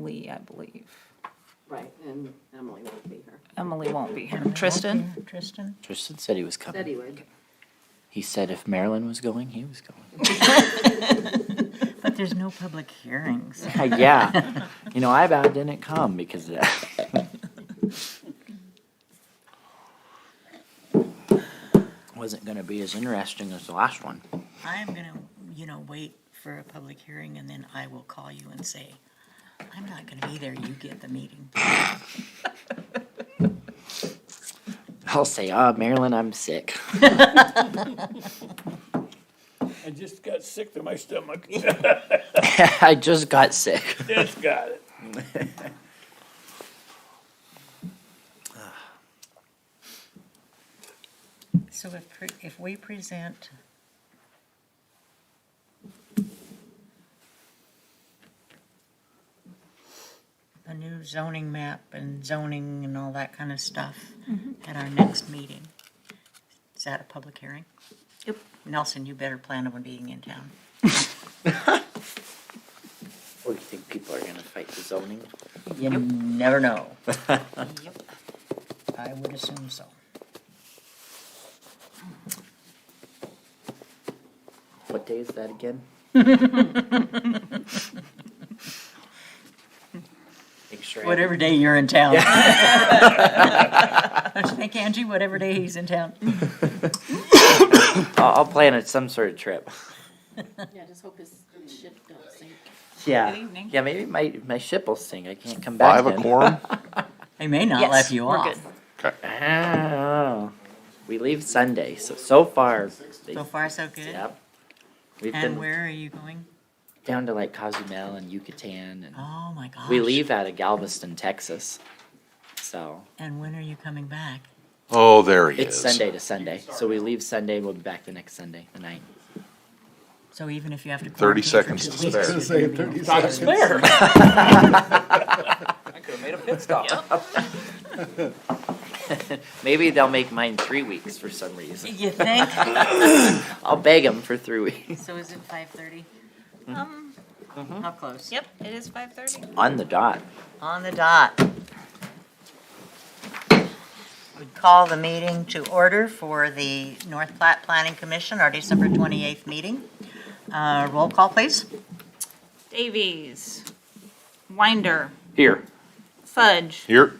Lee, I believe. Right, and Emily won't be here. Emily won't be here. Tristan? Tristan? Tristan said he was coming. Said he would. He said if Marilyn was going, he was going. But there's no public hearings. Yeah. You know, I about didn't come because of that. Wasn't going to be as interesting as the last one. I am gonna, wait for a public hearing and then I will call you and say, I'm not gonna be there, you get the meeting. I'll say, Marilyn, I'm sick. I just got sick to my stomach. I just got sick. Just got it. So if we present a new zoning map and zoning and all that kind of stuff at our next meeting, is that a public hearing? Yep. Nelson, you better plan on being in town. Or you think people are going to fight the zoning? You never know. Yep. I would assume so. What day is that again? Make sure. Whatever day you're in town. Don't you think, Angie, whatever day he's in town? I'll plan some sort of trip. Yeah, just hope his ship don't sink. Yeah. Good evening. Yeah, maybe my ship will sing. I can't come back. Five a then. quorum? They may not Yes, let you we're off. good. Oh. We leave Sunday, so far. So far, so good. Yep. We've And been where are you going? down to like Cozumel and Yucatan, and Oh, my gosh. we leave out of Galveston, Texas. So And when are you coming back? Oh, there he it's is. Sunday to Sunday. So we leave Sunday, we'll be back the next Sunday, the 9th. So even if you have to 30 quarantine for seconds 2 to weeks, spare. you're gonna be able to- Not spare. I could have made a pit stop. Maybe they'll make mine 3 weeks for some reason. You think? I'll beg them for 3 weeks. So is it 5:30? Mm-hmm. How close? Yep, it is 5:30. On the dot. On the dot. We call the meeting to order for the North Platte Planning Commission, our December 28th meeting. Roll call, please. Davies. Winder. Here. Fudge. Here.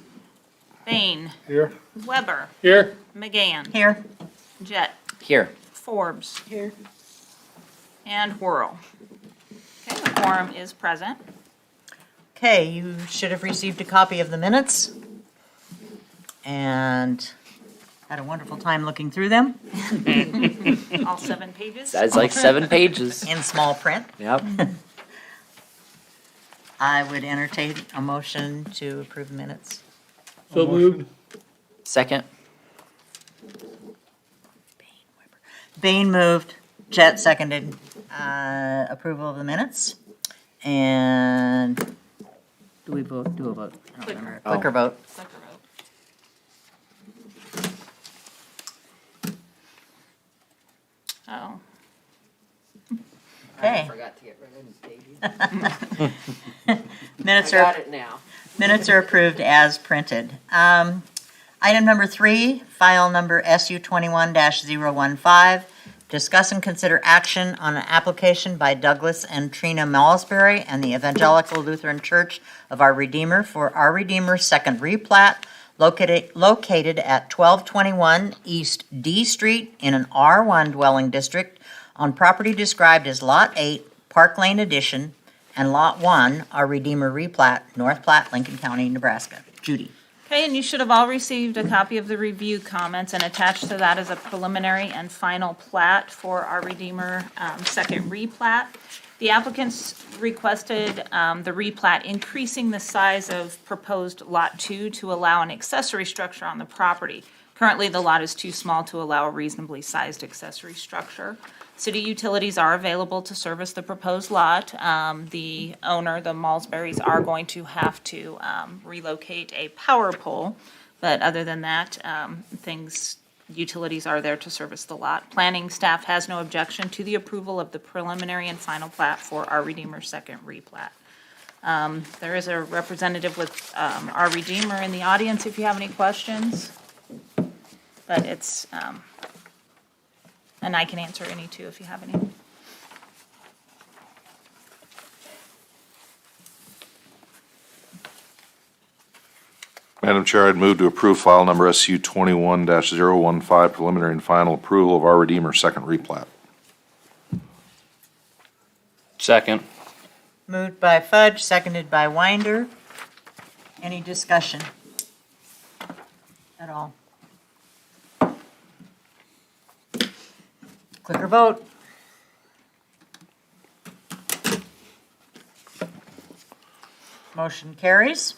Bain. Here. Weber. Here. McGann. Here. Jett. Here. Forbes. Here. And Whirl. Okay, the quorum is present. Okay, you should have received a copy of the minutes and had a wonderful time looking through them All 7 pages. That's like 7 pages. in small print. Yep. I would entertain a motion to approve the minutes. So moved. Second. Bain moved, Chet seconded, approval of the minutes. And do we vote, do a vote? I don't remember. Oh. Clicker vote. Clicker vote. Oh, Okay. Forgot to get rid of his baby. Minutes I are got it now. Minutes are approved as printed. Item number 3, file number SU 21-015. Discuss and consider action on an application by Douglas and Trina Malsbury and the Evangelical Lutheran Church of Our Redeemer for Our Redeemer Second Replat located at 1221 East D Street in an R1 dwelling district on property described as Lot 8, Park Lane Addition, and Lot 1, Our Redeemer Replat, North Platte, Lincoln County, Nebraska. Judy. okay, and you should have all received a copy of the review comments, and attached to that is a preliminary and final plat for Our Redeemer second replat. The applicants requested the replat increasing the size of proposed Lot 2 to allow an accessory structure on the property. Currently, the lot is too small to allow a reasonably sized accessory structure. City utilities are available to service the proposed lot. The owner, the Malsberries, are going to have to relocate a power pole, but other than that, utilities are there to service the lot. Planning staff has no objection to the approval of the preliminary and final plat for Our Redeemer second replat. There is a representative with our Redeemer in the audience if you have any questions. But it's, and I can answer any too if you have any. Madam Chair, I'd move to approve file number SU 21-015, preliminary and final approval of our Redeemer second replat. Second. Moved by Fudge, seconded by Winder. Any discussion at all? Clicker vote. Motion carries.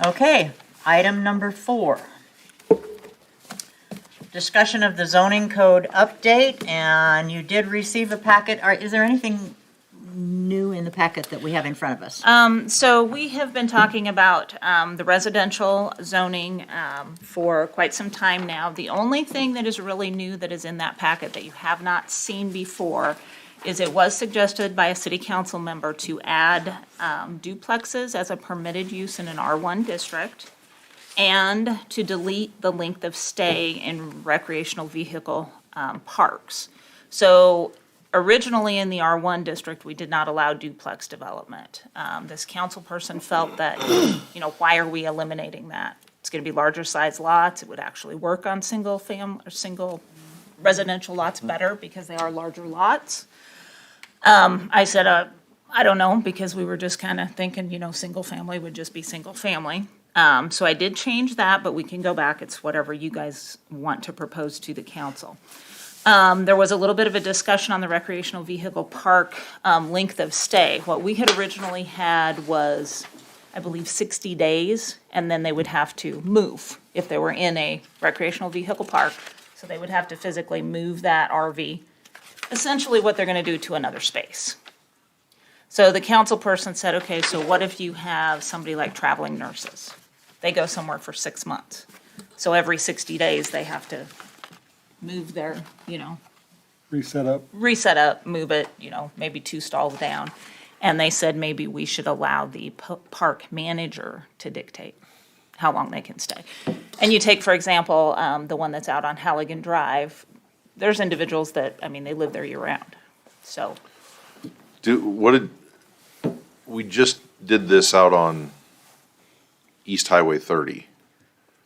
Okay, item number 4. Discussion of the zoning code update, and you did receive a packet. Is there anything new in the packet that we have in front of us? So we have been talking about the residential zoning for quite some time now. The only thing that is really new that is in that packet that you have not seen before is it was suggested by a city council member to add duplexes as a permitted use in an R1 district and to delete the length of stay in recreational vehicle parks. So originally in the R1 district, we did not allow duplex development. This council person felt that, why are we eliminating that? It's gonna be larger size lots, it would actually work on single residential lots better because they are larger lots. I said, I don't know, because we were just kind of thinking, single family would just be single family. So I did change that, but we can go back, it's whatever you guys want to propose to the council. There was a little bit of a discussion on the recreational vehicle park length of stay. What we had originally had was, I believe, 60 days, and then they would have to move if they were in a recreational vehicle park. So they would have to physically move that RV, essentially what they're gonna do to another space. So the council person said, okay, so what if you have somebody like traveling nurses? They go somewhere for 6 months. So every 60 days, they have to move their, Reset up. reset up, move it, maybe 2 stalls down. And they said maybe we should allow the park manager to dictate how long they can stay. And you take, for example, the one that's out on Halligan Drive, there's individuals that, they live there year round, so. We just did this out on East Highway 30.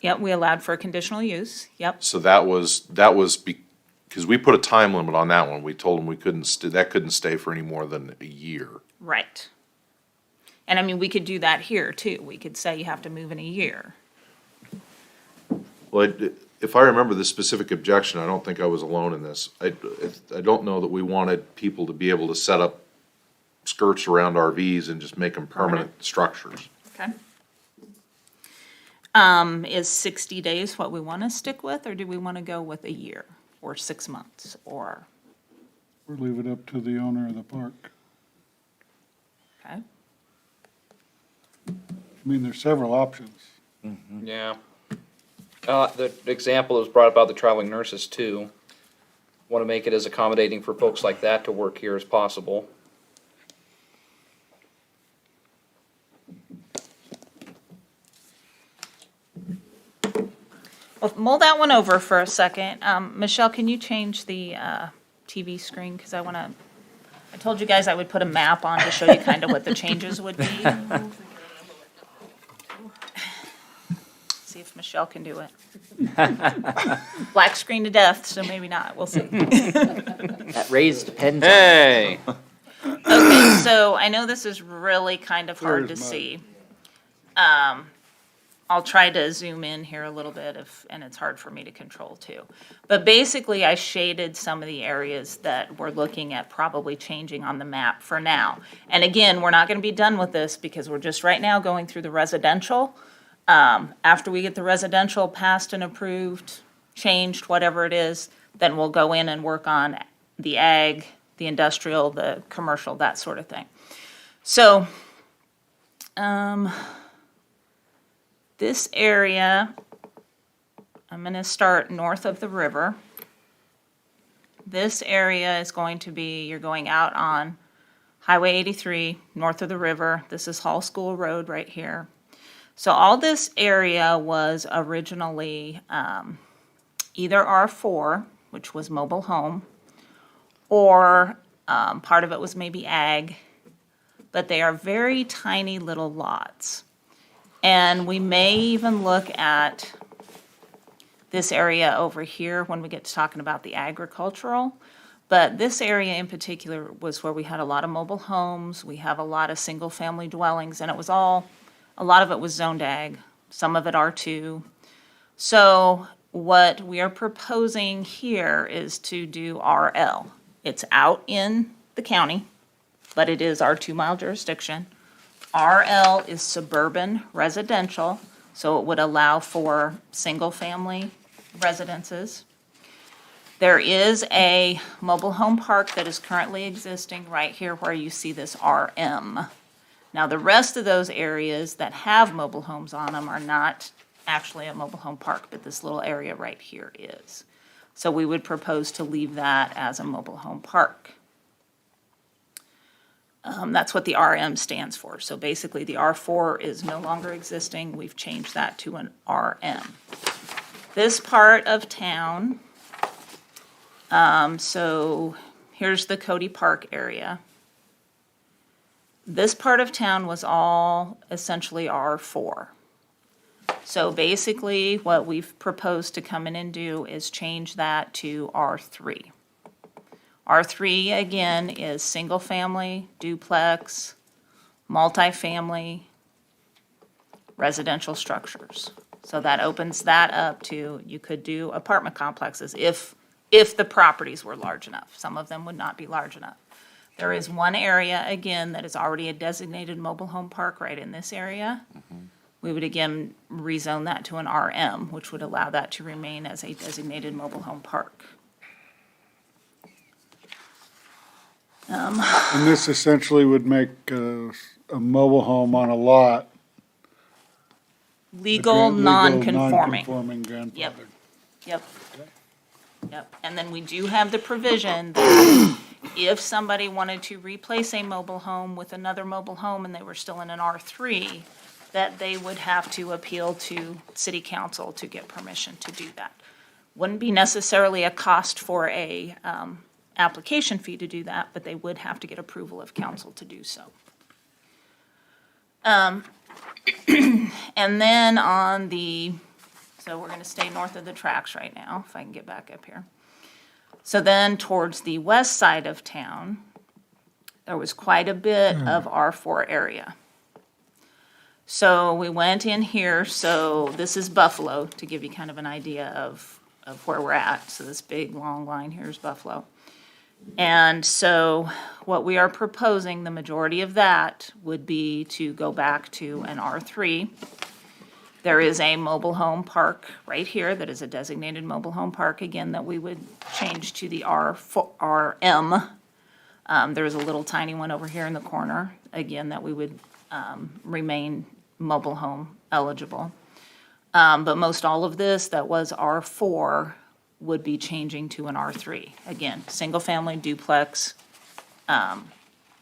Yep, we allowed for a conditional use, yep, So that was because we put a time limit on that one. We told them that couldn't stay for any more than a year. right. And we could do that here too, we could say you have to move in a year. Well, if I remember the specific objection, I don't think I was alone in this. I don't know that we wanted people to be able to set up skirts around RVs and just make them permanent structures. Okay. Is 60 days what we want to stick with, or do we want to go with a year, or 6 months, or, Or leave it up to the owner of the park. okay? There's several options. Yeah. The example that was brought about the traveling nurses too. Want to make it as accommodating for folks like that to work here as possible. Well, mull that one over for a second. Michelle, can you change the TV screen? Because I told you guys I would put a map on to show you kind of what the changes would be. See if Michelle can do it. Black screen to death, so maybe not, we'll see. That raise depends on. Hey! Okay, so I know this is really kind of hard to Where's mine? see. I'll try to zoom in here a little bit and it's hard for me to control too. But basically, I shaded some of the areas that we're looking at probably changing on the map for now. And again, we're not gonna be done with this because we're just right now going through the residential. After we get the residential passed and approved, changed, whatever it is, then we'll go in and work on the ag, the industrial, the commercial, that sort of thing. So, this area, I'm gonna start north of the river. This area is going to be, you're going out on Highway 83, north of the river. This is Hall School Road right here. So all this area was originally either R4, which was mobile home, or part of it was maybe ag, but they are very tiny little lots. And we may even look at this area over here when we get to talking about the agricultural. But this area in particular was where we had a lot of mobile homes, we have a lot of single-family dwellings, and it was all, a lot of it was zoned ag, some of it R2. So what we are proposing here is to do RL. It's out in the county, but it is our 2-mile jurisdiction. RL is suburban residential, so it would allow for single-family residences. There is a mobile home park that is currently existing right here where you see this RM. Now, the rest of those areas that have mobile homes on them are not actually a mobile home park, but this little area right here is. So we would propose to leave that as a mobile home park. That's what the RM stands for. So basically, the R4 is no longer existing. We've changed that to an RM. This part of town, so here's the Cody Park area. This part of town was all essentially R4. So basically, what we've proposed to come in and do is change that to R3. R3, again, is single-family, duplex, multifamily, residential structures. So that opens that up to, you could do apartment complexes if the properties were large enough. Some of them would not be large enough. There is one area, again, that is already a designated mobile home park right in this area. We would again rezone that to an RM, which would allow that to remain as a designated mobile home park. And this essentially would make a mobile home on a lot. Legal, non-conforming. Non-conforming grandfathered. Yep. Yep, and then we do have the provision that if somebody wanted to replace a mobile home with another mobile home and they were still in an R3, that they would have to appeal to city council to get permission to do that. Wouldn't be necessarily a cost for a application fee to do that, but they would have to get approval of council to do so. And then on the, so we're gonna stay north of the tracks right now, if I can get back up here. So then towards the west side of town, there was quite a bit of R4 area. So we went in here, so this is Buffalo, to give you kind of an idea of where we're at. So this big, long line here is Buffalo. And so what we are proposing, the majority of that would be to go back to an R3. There is a mobile home park right here that is a designated mobile home park, again, that we would change to the RM. There's a little tiny one over here in the corner, again, that we would remain mobile home eligible. But most all of this that was R4 would be changing to an R3. Again, single-family, duplex,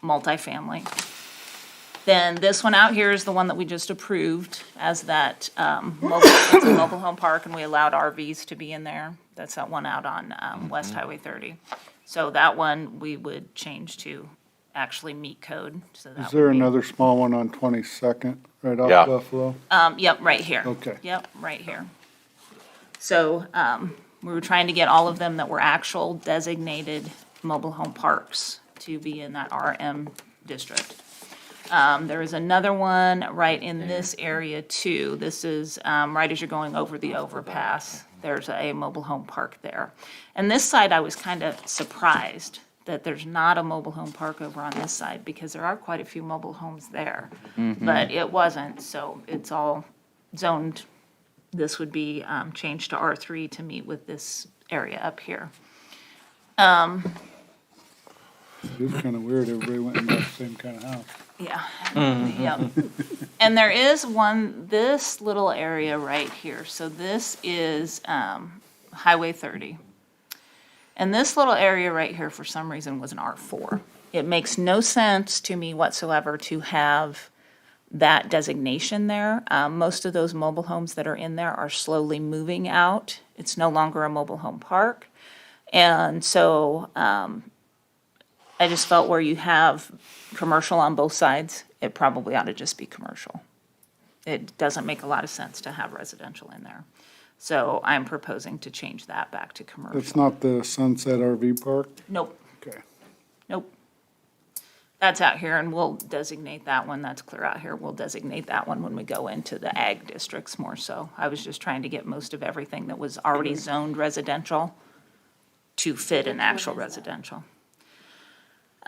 multifamily. Then this one out here is the one that we just approved as that it's a mobile home park, and we allowed RVs to be in there. That's that one out on West Highway 30. So that one we would change to actually meet code. So that Is there would be- another small one on 22nd, right off Yeah. Buffalo? Yep, right here. Okay. Yep, right here. So, we were trying to get all of them that were actual designated mobile home parks to be in that RM district. There is another one right in this area too. This is, right as you're going over the overpass. There's a mobile home park there. And this side, I was kind of surprised that there's not a mobile home park over on this side, because there are quite a few mobile homes there. But it wasn't, so it's all zoned. This would be changed to R3 to meet with this area up here. It is kind of weird, everybody went in that same kind of house. Yeah, yep. And there is one, this little area right here. So this is Highway 30. And this little area right here, for some reason, was an R4. It makes no sense to me whatsoever to have that designation there. Most of those mobile homes that are in there are slowly moving out. It's no longer a mobile home park. And so I just felt where you have commercial on both sides, it probably ought to just be commercial. It doesn't make a lot of sense to have residential in there. So I'm proposing to change that back to commercial. It's not the Sunset RV Park? Nope, Okay. nope. That's out here, and we'll designate that one, that's clear out here, we'll designate that one when we go into the ag districts more so. I was just trying to get most of everything that was already zoned residential to fit in actual residential.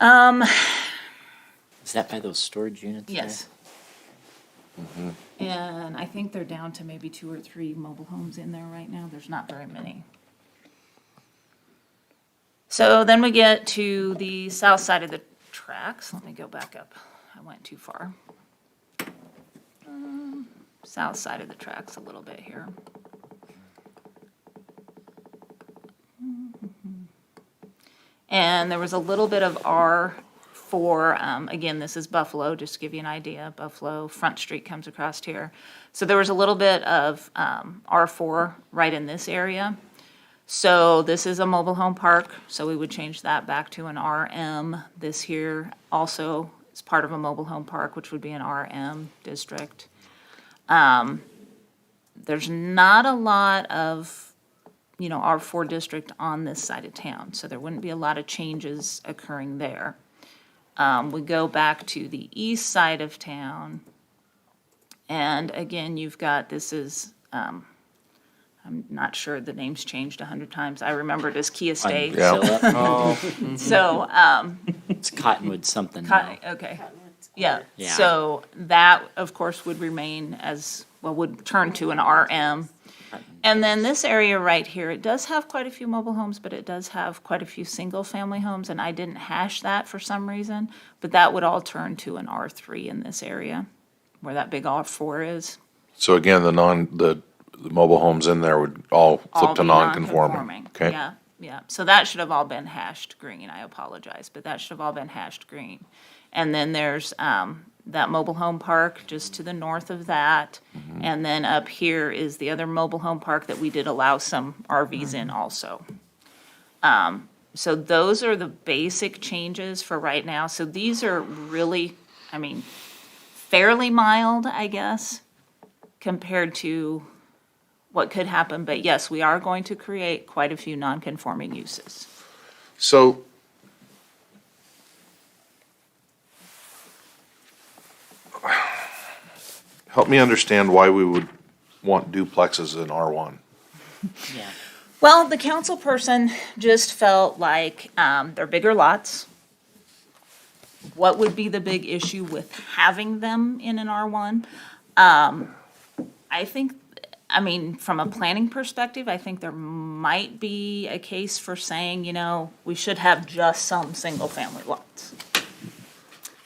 Is that by those storage units there? Yes. And I think they're down to maybe 2 or 3 mobile homes in there right now, there's not very many. So then we get to the south side of the tracks, let me go back up, I went too far. South side of the tracks a little bit here. And there was a little bit of R4, again, this is Buffalo, just to give you an idea, Buffalo, Front Street comes across here. So there was a little bit of R4 right in this area. So this is a mobile home park, so we would change that back to an RM. This here also is part of a mobile home park, which would be an RM district. There's not a lot of, R4 district on this side of town, so there wouldn't be a lot of changes occurring there. We go back to the east side of town, and again, you've got, this is, I'm not sure, the name's changed 100 times. I remember it as Key Estate. Yeah. Oh, So, it's Cottonwood something now. okay, yeah. Yeah. So that, of course, would remain as, well, would turn to an RM. And then this area right here, it does have quite a few mobile homes, but it does have quite a few single-family homes, and I didn't hash that for some reason, but that would all turn to an R3 in this area, where that big R4 is. So again, the mobile homes in there would all All flip to be non-conforming. Okay. Yeah, yeah. So that should have all been hashed green. I apologize, but that should have all been hashed green. And then there's that mobile home park just to the north of that. And then up here is the other mobile home park that we did allow some RVs in also. So those are the basic changes for right now. So these are really, fairly mild, I guess, compared to what could happen. But yes, we are going to create quite a few non-conforming uses. So help me understand why we would want duplexes in R1. Yeah. Well, the council person just felt like they're bigger lots. What would be the big issue with having them in an R1? I think, from a planning perspective, I think there might be a case for saying, we should have just some single-family lots.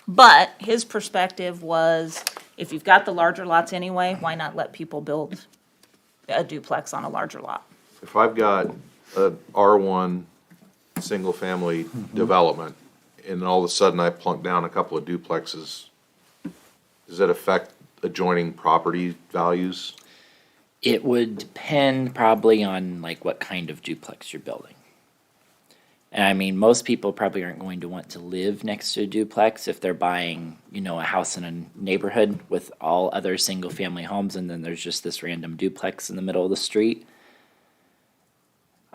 But his perspective was, if you've got the larger lots anyway, why not let people build a duplex on a larger lot? If I've got an R1 single-family development, and all of a sudden I plunk down a couple of duplexes, does that affect adjoining property values? It would depend probably on what kind of duplex you're building. And most people probably aren't going to want to live next to a duplex if they're buying, a house in a neighborhood with all other single-family homes, and then there's just this random duplex in the middle of the street.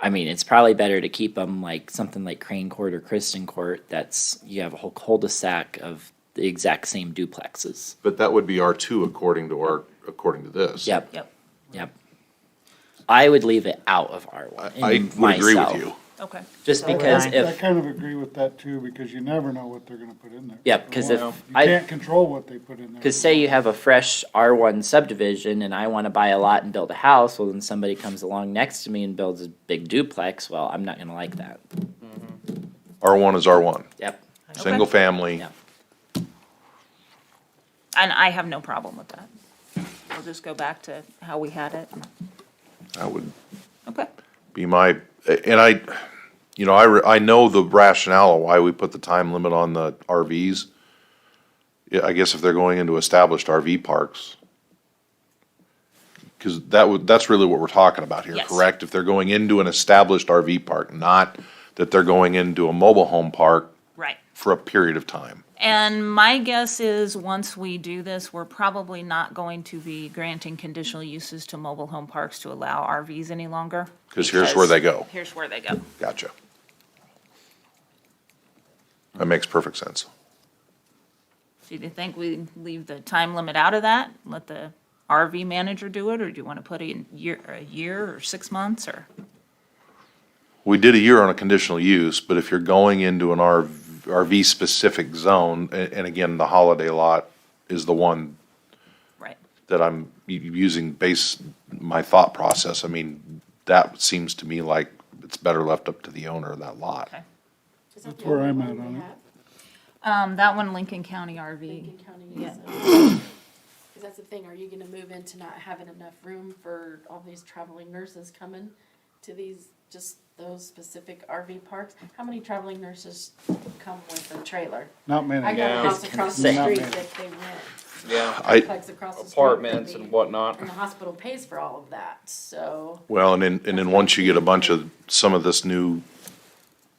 It's probably better to keep them something like Crane Court or Kristen Court. You have a whole cul-de-sac of the exact same duplexes. But that would be R2 according to this. Yep. I would leave it out of R1. I would agree with you. Okay. Just because I kind of agree with that too, because you never know what they're gonna put in there. Yep, because if You can't control what they put in there. Because say you have a fresh R1 subdivision and I want to buy a lot and build a house, well, then somebody comes along next to me and builds a big duplex. Well, I'm not going to like that. R1 is R1, Yep. single family. Yep. And I have no problem with that. We'll just go back to how we had it. That would Okay. be my, and You know, I know the rationale of why we put the time limit on the RVs. Yeah, I guess if they're going into established RV parks. Because that's really what we're talking about here, Yes. correct? If they're going into an established RV park, not that they're going into a mobile home park Right. for a period of time. And my guess is, once we do this, we're probably not going to be granting conditional uses to mobile home parks to allow RVs any longer. 'Cause here's where they go. Here's where they go. Gotcha. That makes perfect sense. So do you think we leave the time limit out of that? Let the RV manager do it, or do you want to put a year or 6 months, or? We did a year on a conditional use, but if you're going into an RV-specific zone, and again, the holiday lot is the one Right. that I'm using my thought process. I mean, that seems to me like it's better left up to the owner of that lot. Okay. Is that That's the where only I'm one at we on it. have? That one, Lincoln County RV. Lincoln County Yeah. uses. Cause that's the thing, are you gonna move into not having enough room for all these traveling nurses coming to just those specific RV parks? How many traveling nurses come with a trailer? Not many. I got a Yeah. house across the Not street many. that they rent, Yeah, duplex across the street. that apartments they- and whatnot. And the hospital pays for all of that, so. Well, and then once you get a bunch of, some of this new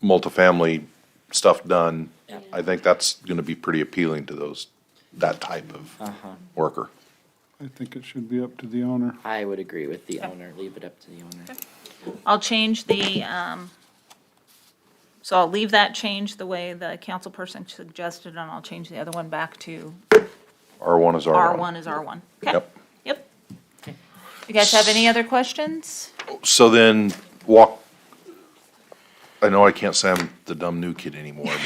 multifamily stuff done, I think that's gonna be pretty appealing to that type of worker. I think it should be up to the owner. I would agree with the owner, leave it up to the owner. I'll change so I'll leave that change the way the council person suggested, and I'll change the other one back to R1 is R1. R1 is R1. Okay. Yep. Yep. You guys have any other questions? So then, I know I can't say I'm the dumb new kid anymore, but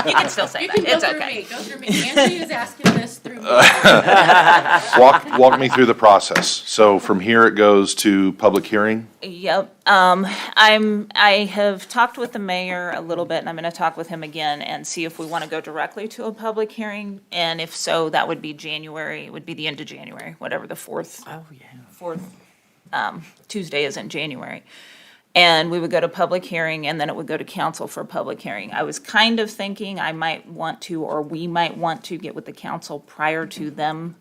You can still say You that, can go it's through okay. me, go through me. Angie is asking this through me. walk me through the process. So from here, it goes to public hearing? Yep, I have talked with the mayor a little bit, and I'm gonna talk with him again and see if we wanna go directly to a public hearing, and if so, that would be January, it would be the end of January, whatever the fourth Tuesday is in January. And we would go to public hearing, and then it would go to council for public hearing. I was kind of thinking I might want to, or we might want to get with the council prior to them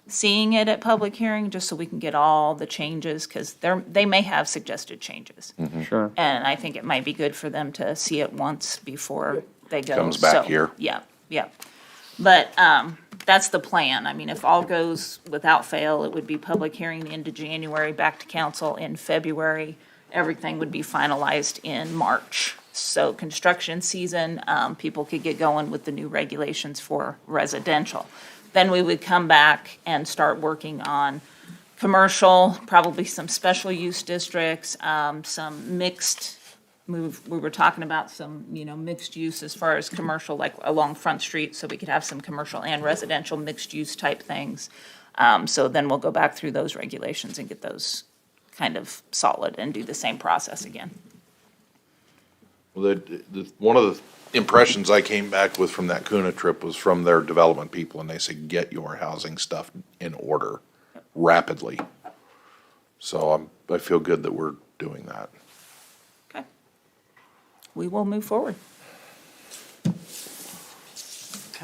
seeing it at public hearing, just so we can get all the changes, because they may have suggested changes. Sure. And I think it might be good for them to see it once before they go. Comes back So, here. Yeah, yeah. But, that's the plan. I mean, if all goes without fail, it would be public hearing the end of January, back to council in February. Everything would be finalized in March. So construction season, people could get going with the new regulations for residential. Then we would come back and start working on commercial, probably some special use districts, some mixed, we were talking about some, mixed use as far as commercial, like along Front Street, so we could have some commercial and residential mixed use type things. So then we'll go back through those regulations and get those kind of solid and do the same process again. Well, one of the impressions I came back with from that Kuna trip was from their development people, and they said, get your housing stuff in order rapidly. So I feel good that we're doing that. Okay. We will move forward.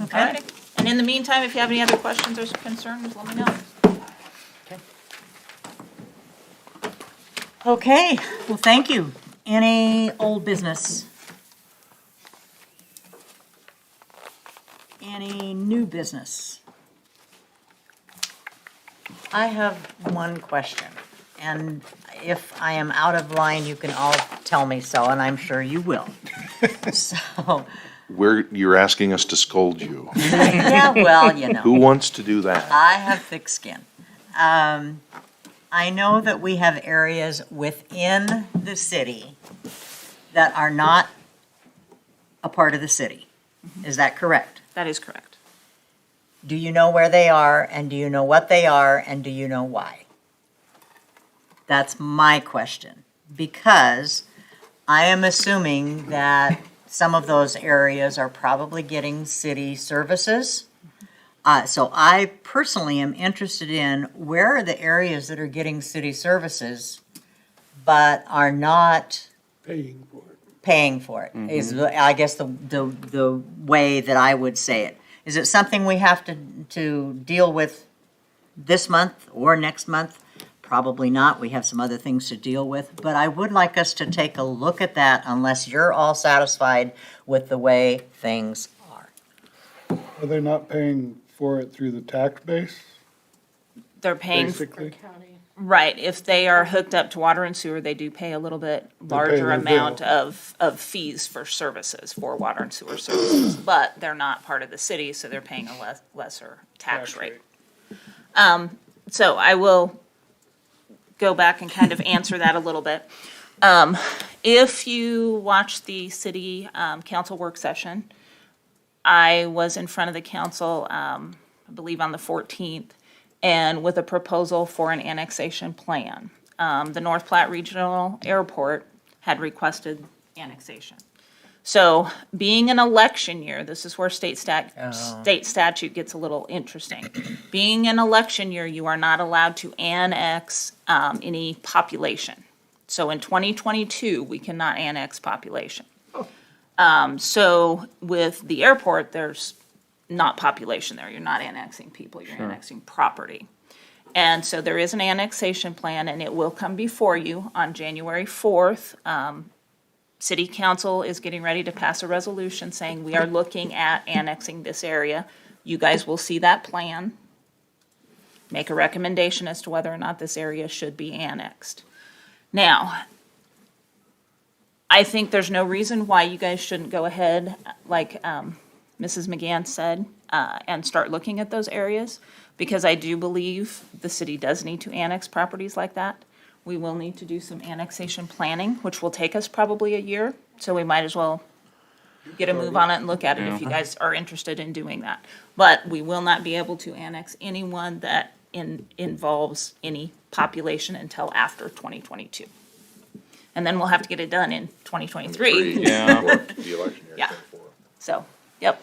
Okay. And in the meantime, if you have any other questions or concerns, let me know. Okay, well, thank you. Any old business? Any new business? I have one question, and if I am out of line, you can all tell me so, and I'm sure you will. So, You're asking us to scold you. yeah, well, Who wants to do that? I have thick skin. I know that we have areas within the city that are not a part of the city. Is that correct? That is correct. Do you know where they are, and do you know what they are, and do you know why? That's my question, because I am assuming that some of those areas are probably getting city services. So I personally am interested in where are the areas that are getting city services but are not Paying for it. paying for it, is, I guess, the way that I would say it. Is it something we have to deal with this month or next month? Probably not. We have some other things to deal with. But I would like us to take a look at that unless you're all satisfied with the way things are. Are they not paying for it through the tax base, They're paying, For basically? county. right, if they are hooked up to water and sewer, they do pay a little bit larger their amount bill. of fees for services, for water and sewer services. But they're not part of the city, so they're paying a lesser tax rate. So I will go back and kind of answer that a little bit. If you watch the city council work session, I was in front of the council, I believe on the 14th, and with a proposal for an annexation plan. The North Platte Regional Airport had requested annexation. So being an election year, this is where state statute gets a little interesting. Being an election year, you are not allowed to annex any population. So in 2022, we cannot annex population. So with the airport, there's not population there. You're not annexing people, you're annexing property. And so there is an annexation plan, and it will come before you on January 4th. City Council is getting ready to pass a resolution saying we are looking at annexing this area. You guys will see that plan, make a recommendation as to whether or not this area should be annexed. Now, I think there's no reason why you guys shouldn't go ahead, like Mrs. McGann said, and start looking at those areas, because I do believe the city does need to annex properties like that. We will need to do some annexation planning, which will take us probably a year, so we might as well get a move on it and look at it if you guys are interested in doing that. But we will not be able to annex anyone that involves any population until after 2022. And then we'll have to get it done in 2023. Yeah. Or the election year. Yeah. So, yep.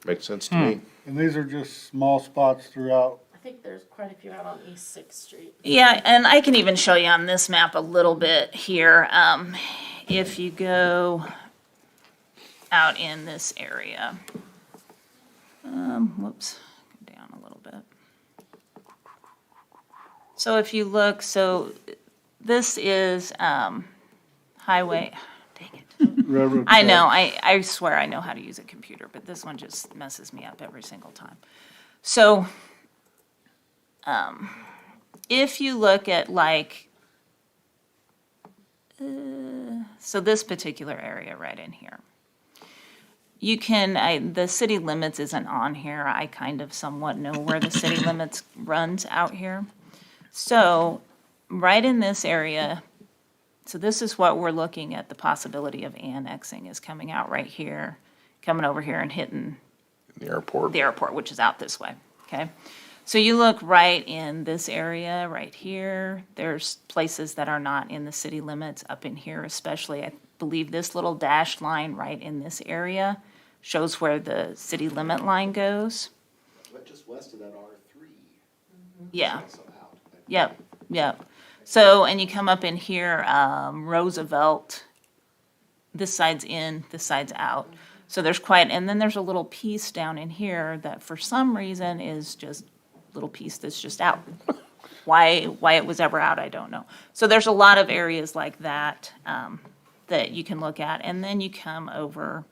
Makes sense to me. And these are just small spots throughout. I think there's quite a few out on East Sixth Street. Yeah, and I can even show you on this map a little bit here. If you go out in this area. Whoops, go down a little bit. So if you look, so this is highway, dang it. Railroad I know, tracks. I swear I know how to use a computer, but this one just messes me up every single time. So, if you look at like, so this particular area right in here, you can, the city limits isn't on here. I kind of somewhat know where the city limits runs out here. So, right in this area, so this is what we're looking at, the possibility of annexing is coming out right here, coming over here and hitting The airport. the airport, which is out this way, okay? So you look right in this area, right here, there's places that are not in the city limits, up in here especially. I believe this little dashed line right in this area shows where the city limit line goes. But just west of that R3. Yeah, Also out. yep. So, and you come up in here, Roosevelt, this side's in, this side's out. So there's quite, and then there's a little piece down in here that for some reason is just a little piece that's just out. Why it was ever out, I don't know. So there's a lot of areas like that, that you can look at. And then you come over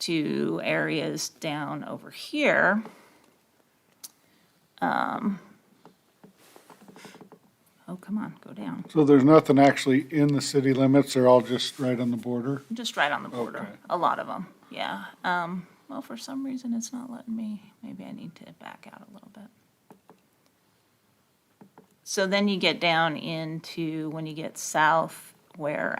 to areas down over here. Oh, come on, go down. So there's nothing actually in the city limits, they're all just right on the border? Just right on the border, Okay. a lot of them, yeah. Well, for some reason, it's not letting me, maybe I need to back out a little bit. So then you get down into, when you get south, where,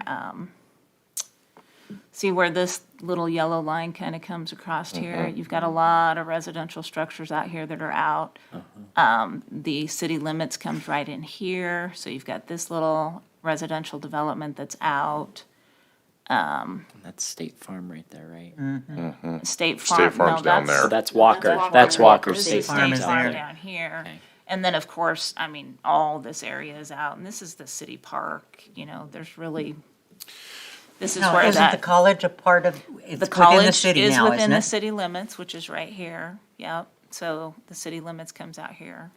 see where this little yellow line kind of comes across here? You've got a lot of residential structures out here that are out. The city limits comes right in here, so you've got this little residential development that's out. That's State Farm right there, right? State Farm, State Farm's no, down that's. there. That's Walker. Walker. That's Walker This State is Farm State is Farm there. down here. Okay. And then, of course, I mean, all this area is out, and this is the city park, you know, there's really, This is No, where isn't the that, college a part of, it's the within the college city is now, within isn't the it? city limits, which is right here. Yep. So the city limits comes out here.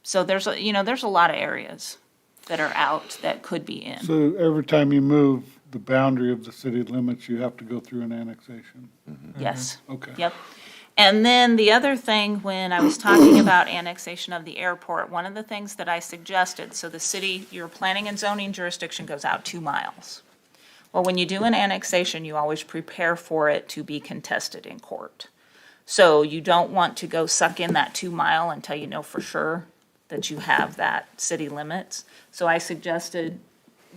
So there's, there's a lot of areas that are out that could be in. So every time you move the boundary of the city limits, you have to go through an annexation? Yes. Okay. Yep. And then the other thing, when I was talking about annexation of the airport, one of the things that I suggested, so the city, your planning and zoning jurisdiction goes out 2 miles. Well, when you do an annexation, you always prepare for it to be contested in court. So you don't want to go suck in that 2 mile until you know for sure that you have that city limits. So I suggested,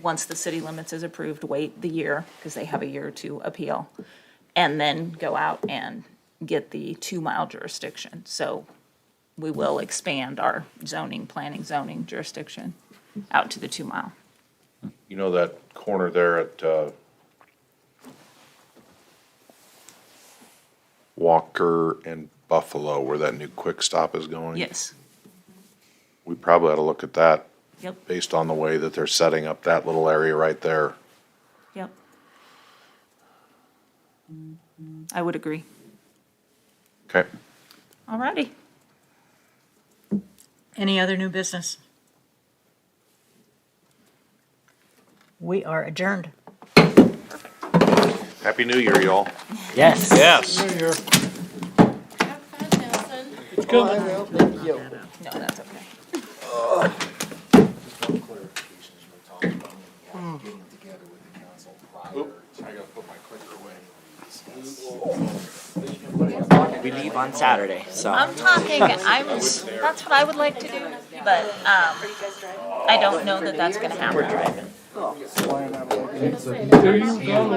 once the city limits is approved, wait the year, because they have a year to appeal, and then go out and get the 2 mile jurisdiction. So we will expand our planning zoning jurisdiction out to the 2 mile. You know that corner there at, Walker and Buffalo, where that new Quick Stop is going? Yes, We probably ought to look at that yep, based on the way that they're setting up that little area right there. yep. I would agree. Okay. All righty. Any other new business? We are adjourned. Happy New Year, y'all. Yes. Yes. Have fun, Nelson. No, that's okay. Getting together with the council prior. I gotta put my clicker away. We leave on Saturday, so. I'm talking, that's what I would like to do, but, I don't know that that's gonna happen. There you go.